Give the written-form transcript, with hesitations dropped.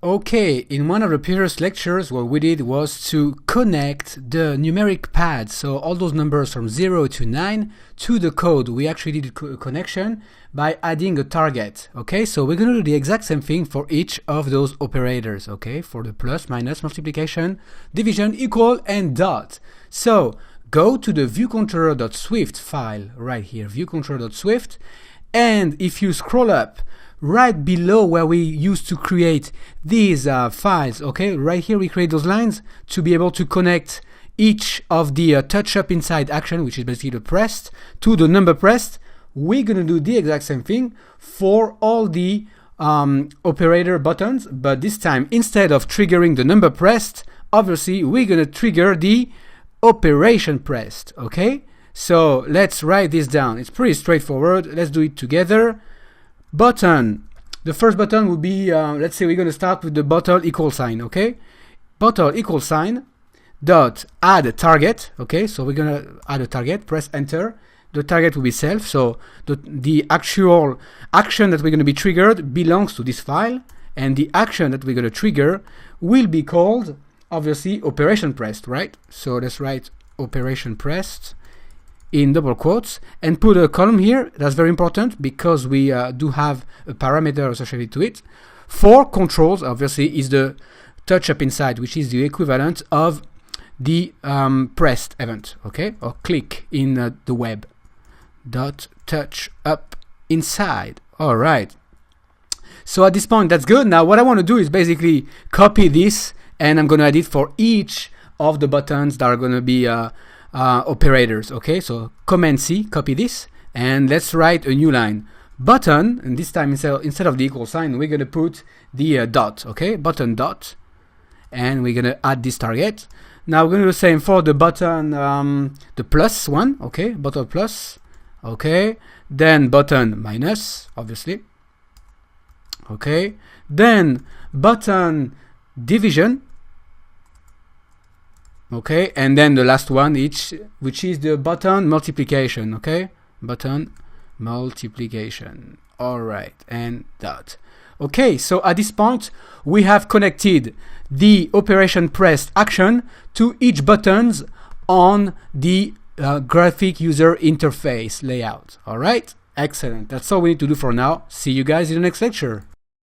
Okay, in one of the previous lectures, what we did was to connect the numeric pads, so all those numbers from 0 to 9, to the code. We actually did a connection by adding a target. Okay, so we're going to do the exact same thing for each of those operators. Okay, for the plus, minus, multiplication, division, equal, and dot. So go to the viewcontroller.swift file right here, viewcontroller.swift, and if you scroll up right below where we used to create these files, okay, right here we create those lines to be able to connect each of the touch up inside action, which is basically the pressed, to the number pressed. We're going to do the exact same thing for all the operator buttons, but this time instead of triggering the number pressed, obviously we're going to trigger the operation pressed. Okay, so let's write this down. It's pretty straightforward. Let's do it together. Button. The first button will be, let's say we're going to start with the bottle equal sign, okay? Bottle equal sign dot add a target, okay? So we're going to add a target, press enter. The target will be self, so the actual action that we're going to be triggered belongs to this file, and the action that we're going to trigger will be called, obviously, operation pressed, right? So let's write operation pressed in double quotes and put a column here. That's very important because we do have a parameter associated to it. For controls, obviously, is the touch up inside, which is the equivalent of the pressed event, okay, or click in the web. Dot touch up inside. All right. So at this point, that's good. Now what I want to do is basically copy this, and I'm going to add it for each of the buttons that are going to be operators. Okay, so Command C, copy this, and let's write a new line. Button, and this time instead of the equal sign, we're going to put the dot. Okay, button dot, and we're going to add this target. Now we're going to do the same for the button, the plus one. Okay, button plus. Okay, then button minus, obviously. Okay, then button division. Okay, and then the last one, which is the button multiplication. Okay, button multiplication. All right, and dot. Okay, so at this point, we have connected the operation pressed action to each buttons on the graphic user interface layout. All right, excellent. That's all we need to do for now. See you guys in the next lecture.